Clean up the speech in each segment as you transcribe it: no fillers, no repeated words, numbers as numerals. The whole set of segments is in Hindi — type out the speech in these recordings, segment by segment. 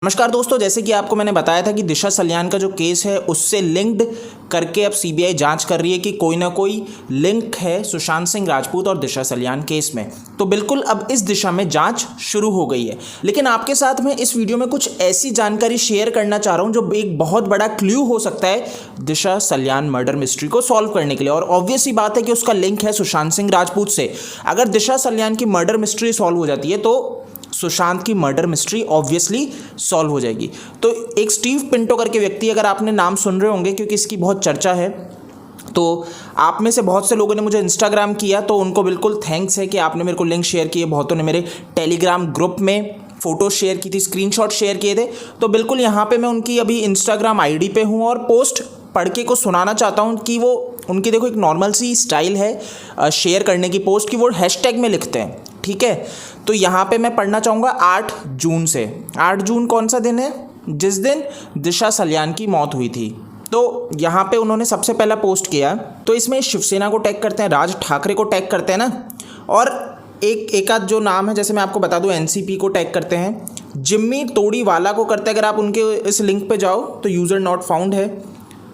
नमस्कार दोस्तों, जैसे कि आपको मैंने बताया था कि दिशा सल्यान का जो केस है उससे लिंक्ड करके अब सीबीआई जांच कर रही है कि कोई ना कोई लिंक है सुशांत सिंह राजपूत और दिशा सल्यान केस में। तो बिल्कुल अब इस दिशा में जांच शुरू हो गई है। लेकिन आपके साथ मैं इस वीडियो में कुछ ऐसी जानकारी शेयर करना चाह रहा हूं जो एक बहुत बड़ा क्लू हो सकता है दिशा सल्यान मर्डर मिस्ट्री को सॉल्व करने के लिए। और ऑब्वियस ही बात है कि उसका लिंक है सुशांत सिंह राजपूत से। अगर दिशा सल्यान की मर्डर मिस्ट्री सॉल्व हो जाती है तो सुशांत की मर्डर मिस्ट्री ऑब्वियसली सॉल्व हो जाएगी। तो एक स्टीव पिंटो करके व्यक्ति, अगर आपने नाम सुन रहे होंगे क्योंकि इसकी बहुत चर्चा है, तो आप में से बहुत से लोगों ने मुझे इंस्टाग्राम किया, तो उनको बिल्कुल थैंक्स है कि आपने मेरे को लिंक शेयर किए। बहुतों ने मेरे टेलीग्राम ग्रुप में फ़ोटो शेयर की थी, स्क्रीनशॉट शेयर किए थे। तो बिल्कुल यहाँ पे मैं उनकी अभी इंस्टाग्राम आईडी पे हूँ और पोस्ट पढ़ के को सुनाना चाहता हूँ कि वो उनकी देखो एक नॉर्मल सी स्टाइल है शेयर करने की पोस्ट की, वो हैशटैग में लिखते हैं, ठीक है। तो यहाँ पे मैं पढ़ना चाहूँगा 8 जून से। 8 जून कौन सा दिन है? जिस दिन दिशा सल्यान की मौत हुई थी। तो यहाँ पे उन्होंने सबसे पहला पोस्ट किया, तो इसमें शिवसेना को टैग करते हैं, राज ठाकरे को टैग करते हैं ना, और एक आध जो नाम है, जैसे मैं आपको बता दूं, एनसीपी को टैग करते हैं, जिम्मी तोड़ीवाला को करते हैं। अगर आप उनके इस लिंक पे जाओ तो यूज़र नॉट फाउंड है।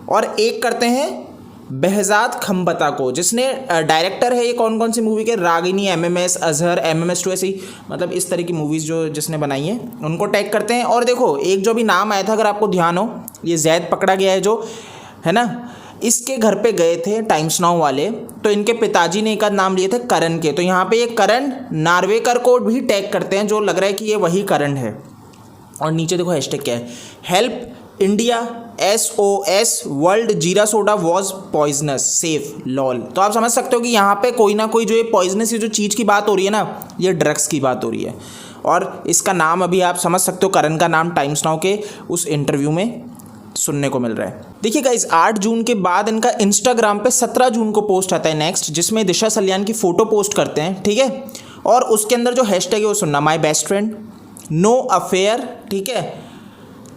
और एक करते हैं behzad खम्बता को, जिसने डायरेक्टर है ये कौन कौन सी मूवी के, रागिनी, एमएमएस, अजहर, एमएमएस 2, ऐसी मतलब इस तरह की मूवीज़ जो जिसने बनाई है उनको टैग करते हैं। और देखो एक जो भी नाम आया था, अगर आपको ध्यान हो, ये जैद पकड़ा गया है जो है ना, इसके घर पे गए थे टाइम्स नाउ वाले, तो इनके पिताजी ने एक आध नाम लिए थे करण के। तो यहाँ पे ये करण नार्वेकर को भी टैग करते हैं, जो लग रहा है कि ये वही करण है। और नीचे देखो हैशटैग क्या है, हेल्प इंडिया SOS वर्ल्ड जीरा soda was poisonous safe lol. तो आप समझ सकते हो कि यहाँ पे कोई ना कोई जो ये पॉइजनस जो चीज़ की बात हो रही है ना, ये ड्रग्स की बात हो रही है। और इसका नाम अभी आप समझ सकते हो, करण का नाम टाइम्स नाउ के उस इंटरव्यू में सुनने को मिल रहा है। देखिए गाइस, 8 जून के बाद इनका इंस्टाग्राम पे 17 जून को पोस्ट आता है नेक्स्ट, जिसमें दिशा सल्यान की फ़ोटो पोस्ट करते हैं, ठीक है। और उसके अंदर जो हैशटैग है वो सुनना, my best friend, no affair, ठीक है,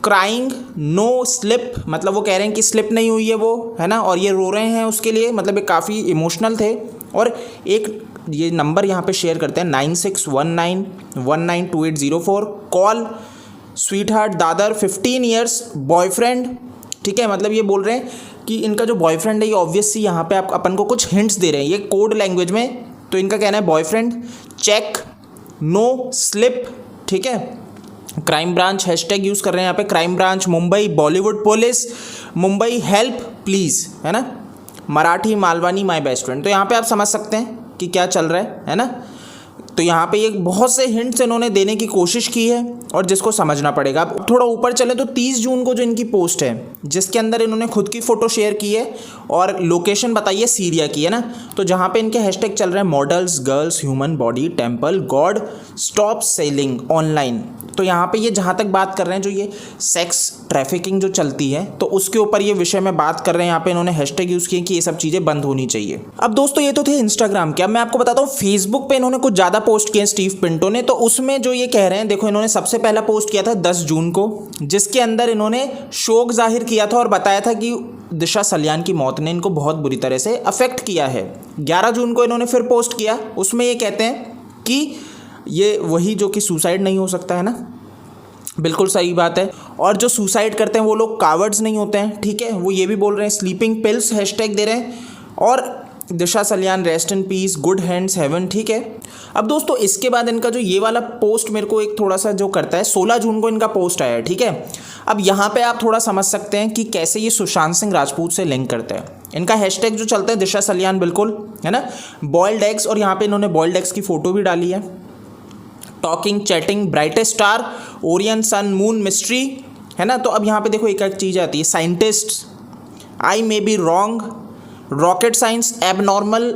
क्राइंग, नो स्लिप, मतलब वो कह रहे हैं कि स्लिप नहीं हुई है वो, है ना, और ये रो रहे हैं उसके लिए, मतलब ये काफ़ी इमोशनल थे। और एक ये नंबर यहाँ पे शेयर करते हैं 9619192804, call sweet heart Dadar 15 years boyfriend, ठीक है। मतलब ये बोल रहे हैं कि इनका जो बॉयफ्रेंड है, ये ऑब्वियसली यहाँ पे आप अपन को कुछ हिंट्स दे रहे हैं, ये कोड लैंग्वेज में। तो इनका कहना है बॉयफ्रेंड, चेक, नो स्लिप, ठीक है। क्राइम ब्रांच हैशटैग यूज़ कर रहे हैं यहाँ पे, crime branch, Mumbai, Bollywood police, Mumbai help please, है ना, Marathi, Malvani, my best friend. तो यहाँ पे आप समझ सकते हैं कि क्या चल रहा है ना। तो यहाँ पे एक बहुत से हिंट्स इन्होंने देने की कोशिश की है और जिसको समझना पड़ेगा। अब थोड़ा ऊपर चले तो 30 जून को जो इनकी पोस्ट है, जिसके अंदर इन्होंने खुद की फ़ोटो शेयर की है और लोकेशन बताइए सीरिया की, है ना। तो जहाँ पे इनके हैशटैग चल रहे हैं models, girls, human body, temple, God, stop selling online. तो यहाँ पे ये जहाँ तक बात कर रहे हैं, जो ये सेक्स ट्रैफिकिंग जो चलती है, तो उसके ऊपर ये विषय में बात कर रहे हैं। यहाँ पे इन्होंने हैशटैग यूज़ किए कि ये सब चीज़ें बंद होनी चाहिए। अब दोस्तों ये तो थे इंस्टाग्राम के। अब मैं आपको बताता हूँ फेसबुक पे इन्होंने कुछ ज़्यादा पोस्ट किए स्टीव पिंटो ने। तो उसमें जो ये कह रहे हैं, देखो इन्होंने सबसे पहला पोस्ट किया था 10 जून को, जिसके अंदर इन्होंने शोक जाहिर किया था और बताया था कि दिशा सल्यान की मौत ने इनको बहुत बुरी तरह से अफेक्ट किया है। 11 जून को इन्होंने फिर पोस्ट किया, उसमें ये कहते हैं कि ये वही जो कि सुसाइड नहीं हो सकता, है ना, बिल्कुल सही बात है। और जो सुसाइड करते हैं वो लोग कावर्ड्स नहीं होते हैं, ठीक है। वो ये भी बोल रहे हैं, स्लीपिंग पिल्स हैशटैग दे रहे हैं, और Disha Salian rest in peace, good hands heaven, ठीक है। अब दोस्तों इसके बाद इनका जो ये वाला पोस्ट मेरे को एक थोड़ा सा जो करता है, 16 जून को इनका पोस्ट आया है, ठीक है। अब यहाँ पे आप थोड़ा समझ सकते हैं कि कैसे ये सुशांत सिंह राजपूत से लिंक करते हैं। इनका हैशटैग जो चलता है दिशा सल्यान, बिल्कुल, है ना, बॉइल्ड एग्स, और यहाँ पे इन्होंने बॉइल्ड एग्स की फ़ोटो भी डाली है, talking, chatting, brightest star, Orion sun moon mystery, है ना। तो अब यहाँ पे देखो एक एक चीज़ आती है, scientist, I may be wrong, rocket science, abnormal,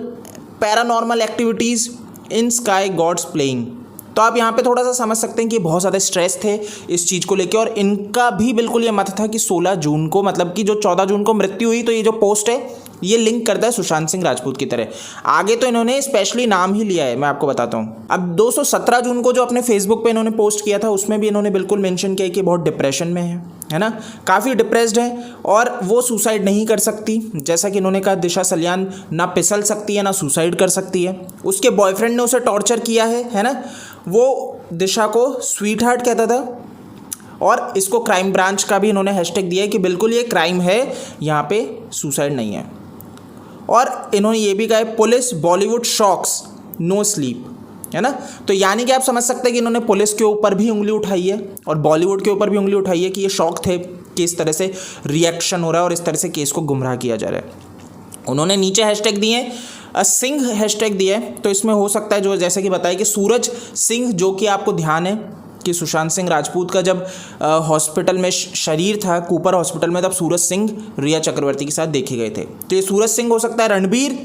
paranormal activities, in sky gods playing. तो आप यहाँ पे थोड़ा सा समझ सकते हैं कि बहुत ज़्यादा स्ट्रेस थे इस चीज़ को लेके, और इनका भी बिल्कुल ये मत था कि 16 जून को, मतलब कि जो 14 जून को मृत्यु हुई, तो ये जो पोस्ट है ये लिंक करता है सुशांत सिंह राजपूत की तरह। आगे तो इन्होंने स्पेशली नाम ही लिया है, मैं आपको बताता हूँ। अब 217 जून को जो अपने फेसबुक पे इन्होंने पोस्ट किया था, उसमें भी इन्होंने बिल्कुल मेंशन किया कि बहुत डिप्रेशन में है ना, काफ़ी डिप्रेस्ड है और वो सुसाइड नहीं कर सकती। जैसा कि इन्होंने कहा, दिशा सल्यान ना फिसल सकती है ना सुसाइड कर सकती है। उसके बॉयफ्रेंड ने उसे टॉर्चर किया है ना। वो दिशा को स्वीट हार्ट कहता था, और इसको क्राइम ब्रांच का भी इन्होंने हैशटैग दिया है कि बिल्कुल ये क्राइम है, यहाँ पे सुसाइड नहीं है। और इन्होंने ये भी कहा है police Bollywood shocks no sleep, है ना। तो यानी कि आप समझ सकते हैं कि इन्होंने पुलिस के ऊपर भी उंगली उठाई है और बॉलीवुड के ऊपर भी उंगली उठाई है कि ये शॉक थे कि इस तरह से रिएक्शन हो रहा है और इस तरह से केस को गुमराह किया जा रहा है। उन्होंने नीचे हैशटैग दिए हैं, सिंह हैशटैग दिया है। तो इसमें हो सकता है जो जैसे कि बताया कि सूरज सिंह, जो कि आपको ध्यान है कि सुशांत सिंह राजपूत का जब हॉस्पिटल में शरीर था कूपर हॉस्पिटल में, तब सूरज सिंह रिया चक्रवर्ती के साथ देखे गए थे। तो ये सूरज सिंह हो सकता है। रणबीर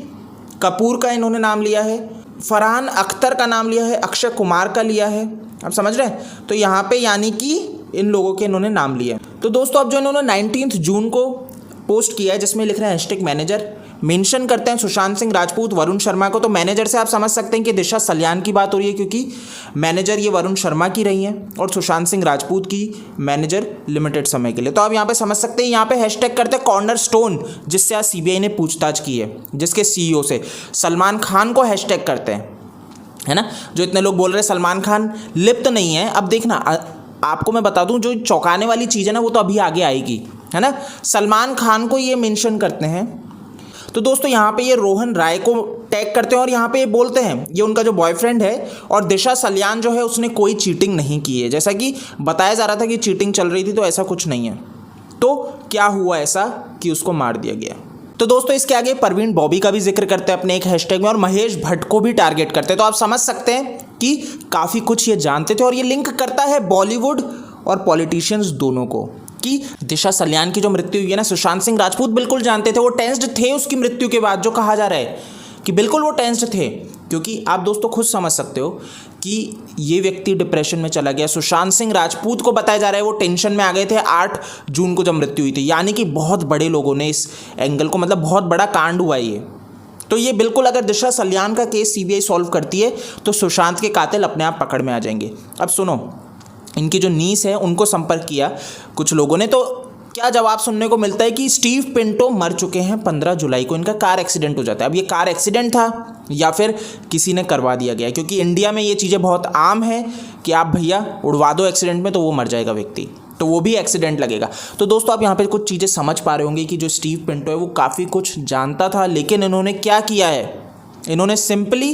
कपूर का इन्होंने नाम लिया है, फरहान अख्तर का नाम लिया है, अक्षय कुमार का लिया है, आप समझ रहे हैं। तो यहाँ पे यानी कि इन लोगों के इन्होंने नाम लिए हैं। तो दोस्तों अब जो इन्होंने 19 जून को पोस्ट किया है जिसमें लिख रहे हैं हैशटैग मैनेजर, मेंशन करते हैं सुशांत सिंह राजपूत, वरुण शर्मा को। तो मैनेजर से आप समझ सकते हैं कि दिशा सल्यान की बात हो रही है, क्योंकि मैनेजर ये वरुण शर्मा की रही हैं और सुशांत सिंह राजपूत की मैनेजर लिमिटेड समय के लिए। तो आप यहाँ पे समझ सकते हैं, यहाँ पे हैशटैग करते हैं कॉर्नर स्टोन, जिससे आज सीबीआई ने पूछताछ की है, जिसके सीईओ से सलमान खान को हैशटैग करते हैं, है ना। जो इतने लोग बोल रहे हैं सलमान खान लिप्त नहीं है, अब देखना आपको मैं बता दूं, जो चौंकाने वाली चीज़ है ना वो तो अभी आगे आएगी, है ना। सलमान खान को ये मेंशन करते हैं। तो दोस्तों यहाँ पे ये रोहन राय को टैग करते हैं और यहाँ पे ये बोलते हैं ये उनका जो बॉयफ्रेंड है और दिशा सल्यान जो है उसने कोई चीटिंग नहीं की है, जैसा कि बताया जा रहा था कि चीटिंग चल रही थी, तो ऐसा कुछ नहीं है। तो क्या हुआ ऐसा कि उसको मार दिया गया। तो दोस्तों इसके आगे परवीन बॉबी का भी जिक्र करते हैं अपने एक हैशटैग में और महेश भट्ट को भी टारगेट करते हैं। तो आप समझ सकते हैं कि काफ़ी कुछ ये जानते थे और ये लिंक करता है बॉलीवुड और पॉलिटिशियंस दोनों को कि दिशा सल्यान की जो मृत्यु हुई है ना, सुशांत सिंह राजपूत बिल्कुल जानते थे, वो टेंस्ड थे उसकी मृत्यु के बाद। जो कहा जा रहा है कि बिल्कुल वो टेंस्ड थे, क्योंकि आप दोस्तों खुद समझ सकते हो कि ये व्यक्ति डिप्रेशन में चला गया। सुशांत सिंह राजपूत को बताया जा रहा है वो टेंशन में आ गए थे 8 जून को जब मृत्यु हुई थी, यानी कि बहुत बड़े लोगों ने इस एंगल को, मतलब बहुत बड़ा कांड हुआ ये। तो ये बिल्कुल अगर दिशा सल्यान का केस सीबीआई सॉल्व करती है तो सुशांत के कातिल अपने आप पकड़ में आ जाएंगे। अब सुनो, इनकी जो नीस है उनको संपर्क किया कुछ लोगों ने, तो क्या जवाब सुनने को मिलता है कि स्टीव पिंटो मर चुके हैं 15 जुलाई को, इनका कार एक्सीडेंट हो जाता है। अब ये कार एक्सीडेंट था या फिर किसी ने करवा दिया गया, क्योंकि इंडिया में ये चीज़ें बहुत आम है कि आप भैया उड़वा दो एक्सीडेंट में तो वो मर जाएगा व्यक्ति, तो वो भी एक्सीडेंट लगेगा। तो दोस्तों आप यहाँ पे कुछ चीज़ें समझ पा रहे होंगे कि जो स्टीव पिंटो है वो काफ़ी कुछ जानता था, लेकिन इन्होंने क्या किया है, इन्होंने सिंपली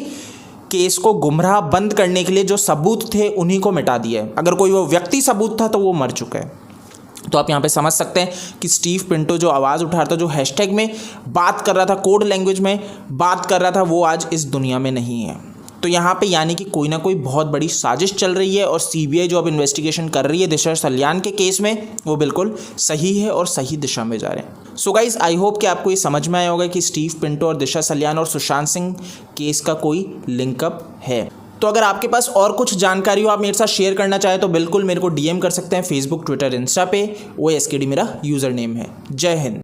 केस को गुमराह बंद करने के लिए जो सबूत थे उन्हीं को मिटा दिया है। अगर कोई वो व्यक्ति सबूत था तो वो मर चुका है। तो आप यहाँ पे समझ सकते हैं कि स्टीव पिंटो जो आवाज़ उठा रहा था, जो हैशटैग में बात कर रहा था, कोड लैंग्वेज में बात कर रहा था, वो आज इस दुनिया में नहीं है। तो यहाँ पे यानी कि कोई ना कोई बहुत बड़ी साजिश चल रही है और सीबीआई जो अब इन्वेस्टिगेशन कर रही है दिशा सल्यान के केस में, वो बिल्कुल सही है और सही दिशा में जा रहे हैं। सो गाइज आई होप कि आपको ये समझ में आया होगा कि स्टीव पिंटो और दिशा सल्यान और सुशांत सिंह केस का कोई लिंकअप है। तो अगर आपके पास और कुछ जानकारी हो आप मेरे साथ शेयर करना चाहें तो बिल्कुल मेरे को डीएम कर सकते हैं फेसबुक, ट्विटर, इंस्टा पे। OSKD मेरा यूज़र नेम है। जय हिंद।